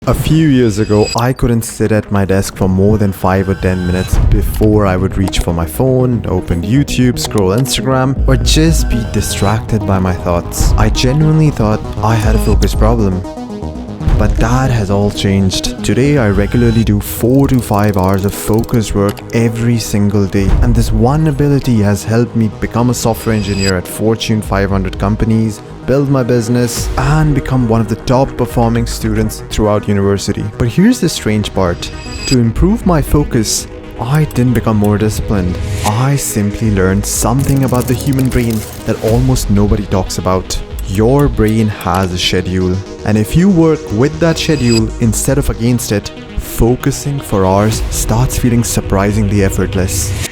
A few years ago, I couldn't sit at my desk for more than 5 or 10 minutes before I would reach for my phone, open YouTube, scroll Instagram, or just be distracted by my thoughts. I genuinely thought I had a focus problem. But that has all changed. Today, I regularly do 4 to 5 hours of focused work every single day. And this one ability has helped me become a software engineer at Fortune 500 companies, build my business, and become one of the top performing students throughout university. But here's the strange part. To improve my focus, I didn't become more disciplined. I simply learned something about the human brain that almost nobody talks about. Your brain has a schedule, and if you work with that schedule instead of against it, focusing for hours starts feeling surprisingly effortless.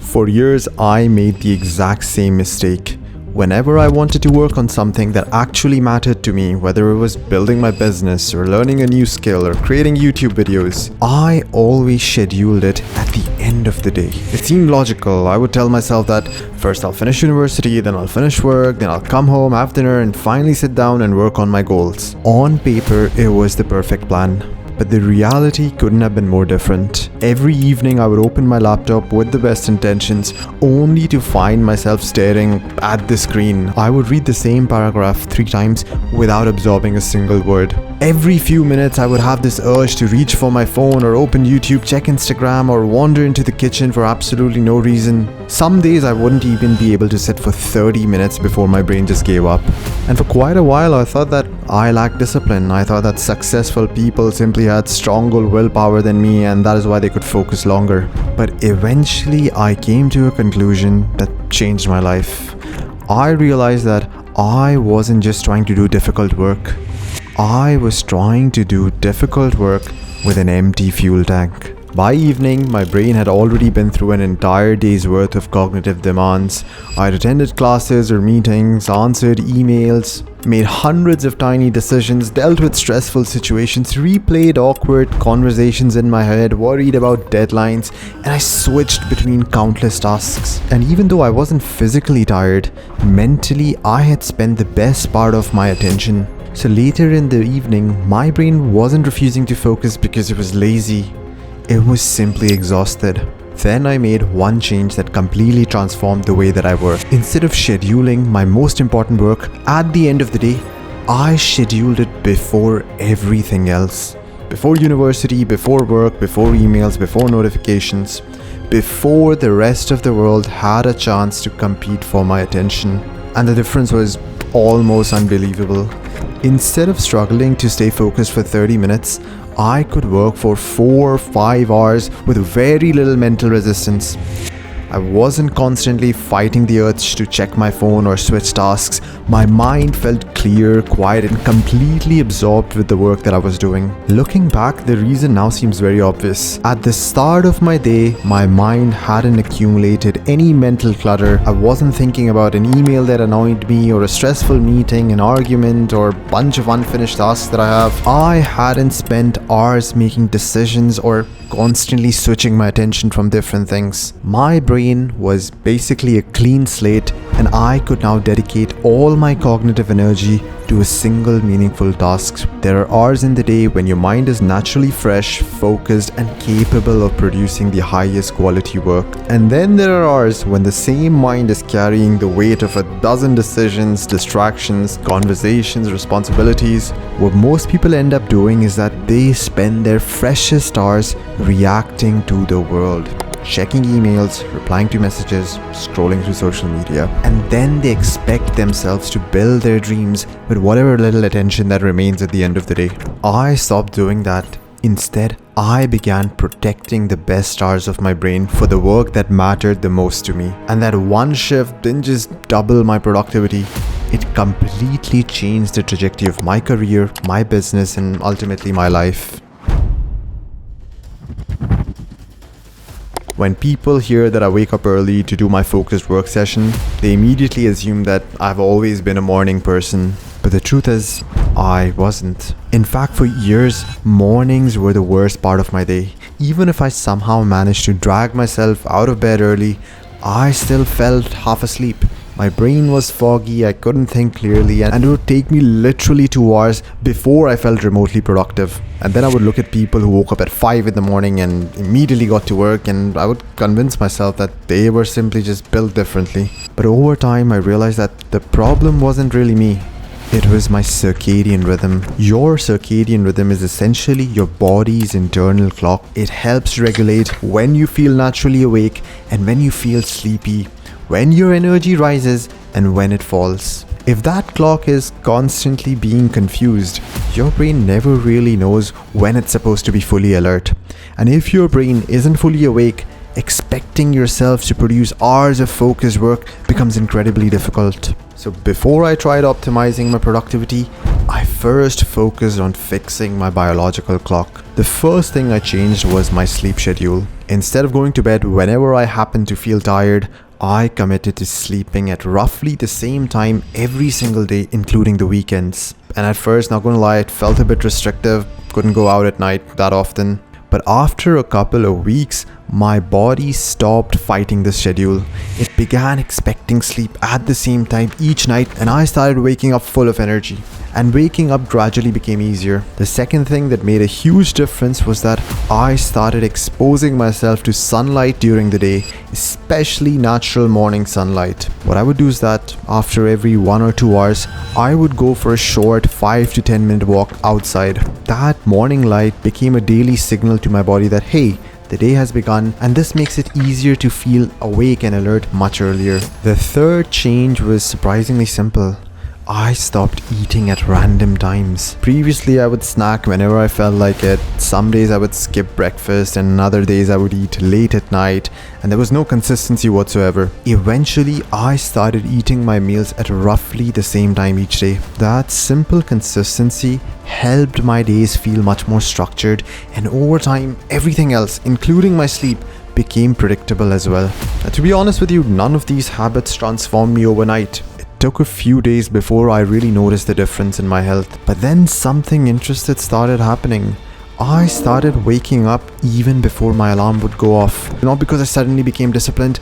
For years, I made the exact same mistake. Whenever I wanted to work on something that actually mattered to me, whether it was building my business or learning a new skill or creating YouTube videos, I always scheduled it at the end of the day. It seemed logical. I would tell myself that first I'll finish university, then I'll finish work, then I'll come home, have dinner, and finally sit down and work on my goals. On paper, it was the perfect plan. But the reality couldn't have been more different. Every evening I would open my laptop with the best intentions, only to find myself staring at the screen. I would read the same paragraph 3 times without absorbing a single word. Every few minutes I would have this urge to reach for my phone or open YouTube, check Instagram, or wander into the kitchen for absolutely no reason. Some days I wouldn't even be able to sit for 30 minutes before my brain just gave up. And for quite a while I thought that I lacked discipline. I thought that successful people simply had stronger willpower than me, and that is why they could focus longer. But eventually I came to a conclusion that changed my life. I realized that I wasn't just trying to do difficult work. I was trying to do difficult work with an empty fuel tank. By evening, my brain had already been through an entire day's worth of cognitive demands. I had attended classes or meetings, answered emails, made hundreds of tiny decisions, dealt with stressful situations, replayed awkward conversations in my head, worried about deadlines, and I switched between countless tasks. And even though I wasn't physically tired, mentally I had spent the best part of my attention. So later in the evening, my brain wasn't refusing to focus because it was lazy. It was simply exhausted. Then I made one change that completely transformed the way that I work. Instead of scheduling my most important work at the end of the day, I scheduled it before everything else. Before university, before work, before emails, before notifications, before the rest of the world had a chance to compete for my attention. And the difference was almost unbelievable. Instead of struggling to stay focused for 30 minutes, I could work for 4 or 5 hours with very little mental resistance. I wasn't constantly fighting the urge to check my phone or switch tasks. My mind felt clear, quiet, and completely absorbed with the work that I was doing. Looking back, the reason now seems very obvious. At the start of my day, my mind hadn't accumulated any mental clutter. I wasn't thinking about an email that annoyed me, or a stressful meeting, an argument, or a bunch of unfinished tasks that I have. I hadn't spent hours making decisions or constantly switching my attention from different things. My brain was basically a clean slate, and I could now dedicate all my cognitive energy to a single meaningful task. There are hours in the day when your mind is naturally fresh, focused, and capable of producing the highest quality work. And then there are hours when the same mind is carrying the weight of a dozen decisions, distractions, conversations, responsibilities. What most people end up doing is that they spend their freshest hours reacting to the world. Checking emails, replying to messages, scrolling through social media, and then they expect themselves to build their dreams with whatever little attention that remains at the end of the day. I stopped doing that. Instead, I began protecting the best hours of my brain for the work that mattered the most to me. And that one shift didn't just double my productivity, it completely changed the trajectory of my career, my business, and ultimately my life. When people hear that I wake up early to do my focused work session, they immediately assume that I've always been a morning person. But the truth is, I wasn't. In fact, for years, mornings were the worst part of my day. Even if I somehow managed to drag myself out of bed early, I still felt half asleep. My brain was foggy, I couldn't think clearly, and it would take me literally 2 hours before I felt remotely productive. And then I would look at people who woke up at 5 in the morning and immediately got to work, and I would convince myself that they were simply just built differently. But over time, I realized that the problem wasn't really me. It was my circadian rhythm. Your circadian rhythm is essentially your body's internal clock. It helps regulate when you feel naturally awake and when you feel sleepy, when your energy rises and when it falls. If that clock is constantly being confused, your brain never really knows when it's supposed to be fully alert. And if your brain isn't fully awake, expecting yourself to produce hours of focused work becomes incredibly difficult. So before I tried optimizing my productivity, I first focused on fixing my biological clock. The first thing I changed was my sleep schedule. Instead of going to bed whenever I happened to feel tired, I committed to sleeping at roughly the same time every single day, including the weekends. And at first, not gonna lie, it felt a bit restrictive, couldn't go out at night that often. But after a couple of weeks, my body stopped fighting the schedule. It began expecting sleep at the same time each night, and I started waking up full of energy. And waking up gradually became easier. The second thing that made a huge difference was that I started exposing myself to sunlight during the day, especially natural morning sunlight. What I would do is that after every 1 or 2 hours, I would go for a short 5 to 10 minute walk outside. That morning light became a daily signal to my body that, hey, the day has begun, and this makes it easier to feel awake and alert much earlier. The third change was surprisingly simple. I stopped eating at random times. Previously, I would snack whenever I felt like it. Some days I would skip breakfast, and other days I would eat late at night, and there was no consistency whatsoever. Eventually, I started eating my meals at roughly the same time each day. That simple consistency helped my days feel much more structured, and over time, everything else, including my sleep, became predictable as well. To be honest with you, none of these habits transformed me overnight. Took a few days before I really noticed the difference in my health. But then something interesting started happening. I started waking up even before my alarm would go off. Not because I suddenly became disciplined.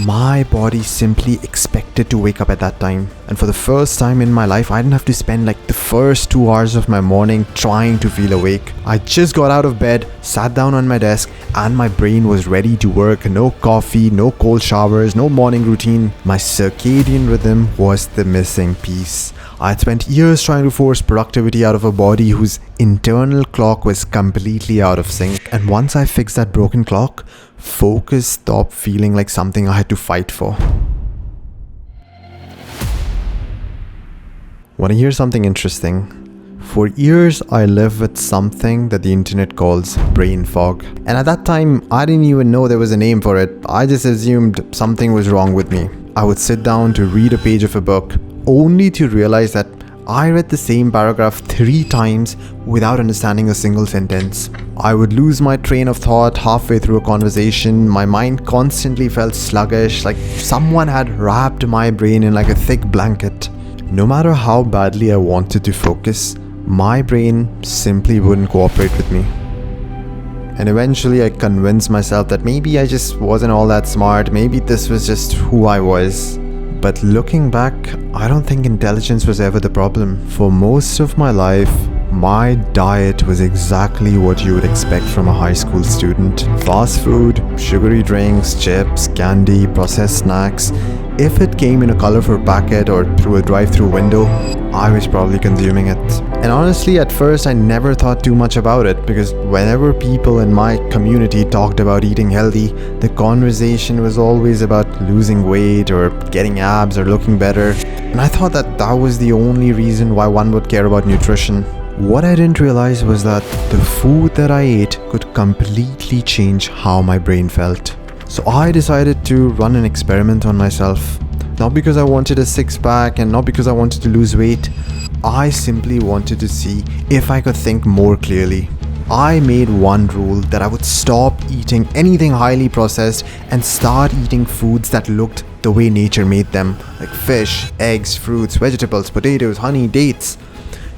My body simply expected to wake up at that time. And for the first time in my life, I didn't have to spend like the first 2 hours of my morning trying to feel awake. I just got out of bed, sat down on my desk, and my brain was ready to work. No coffee, no cold showers, no morning routine. My circadian rhythm was the missing piece. I had spent years trying to force productivity out of a body whose internal clock was completely out of sync. And once I fixed that broken clock, focus stopped feeling like something I had to fight for. Want to hear something interesting? For years, I lived with something that the internet calls brain fog. And at that time, I didn't even know there was a name for it. I just assumed something was wrong with me. I would sit down to read a page of a book, only to realize that I read the same paragraph 3 times without understanding a single sentence. I would lose my train of thought halfway through a conversation. My mind constantly felt sluggish, like someone had wrapped my brain in like a thick blanket. No matter how badly I wanted to focus, my brain simply wouldn't cooperate with me. And eventually I convinced myself that maybe I just wasn't all that smart, maybe this was just who I was. But looking back, I don't think intelligence was ever the problem. For most of my life, my diet was exactly what you would expect from a high school student. Fast food, sugary drinks, chips, candy, processed snacks. If it came in a colorful packet or through a drive-through window, I was probably consuming it. And honestly, at first I never thought too much about it, because whenever people in my community talked about eating healthy, the conversation was always about losing weight or getting abs or looking better. And I thought that that was the only reason why one would care about nutrition. What I didn't realize was that the food that I ate could completely change how my brain felt. So I decided to run an experiment on myself. Not because I wanted a six-pack and not because I wanted to lose weight. I simply wanted to see if I could think more clearly. I made one rule that I would stop eating anything highly processed and start eating foods that looked the way nature made them, like fish, eggs, fruits, vegetables, potatoes, honey, dates.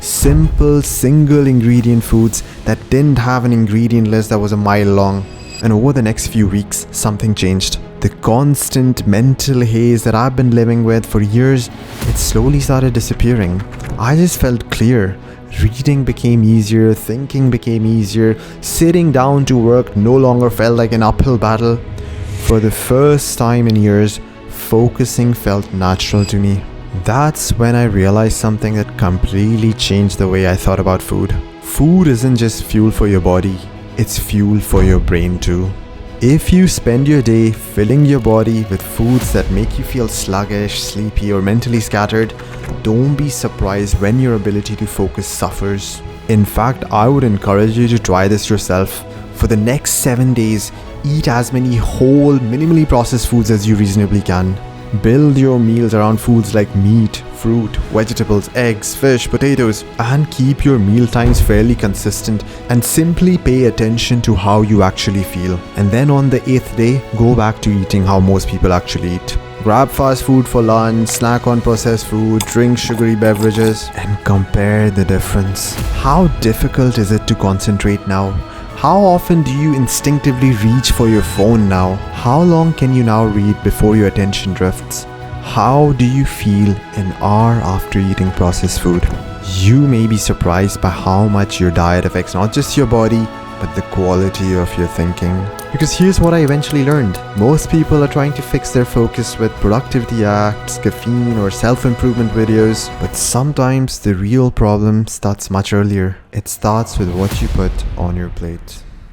Simple, single ingredient foods that didn't have an ingredient list that was a mile long. And over the next few weeks, something changed. The constant mental haze that I've been living with for years, it slowly started disappearing. I just felt clear. Reading became easier, thinking became easier, sitting down to work no longer felt like an uphill battle. For the first time in years, focusing felt natural to me. That's when I realized something that completely changed the way I thought about food. Food isn't just fuel for your body, it's fuel for your brain too. If you spend your day filling your body with foods that make you feel sluggish, sleepy, or mentally scattered, don't be surprised when your ability to focus suffers. In fact, I would encourage you to try this yourself. For the next 7 days, eat as many whole, minimally processed foods as you reasonably can. Build your meals around foods like meat, fruit, vegetables, eggs, fish, potatoes, and keep your meal times fairly consistent and simply pay attention to how you actually feel. And then on the 8th day, go back to eating how most people actually eat. Grab fast food for lunch, snack on processed food, drink sugary beverages, and compare the difference. How difficult is it to concentrate now? How often do you instinctively reach for your phone now? How long can you now read before your attention drifts? How do you feel an hour after eating processed food? You may be surprised by how much your diet affects not just your body, but the quality of your thinking. Because here's what I eventually learned. Most people are trying to fix their focus with productivity apps, caffeine, or self-improvement videos. But sometimes the real problem starts much earlier. It starts with what you put on your plate.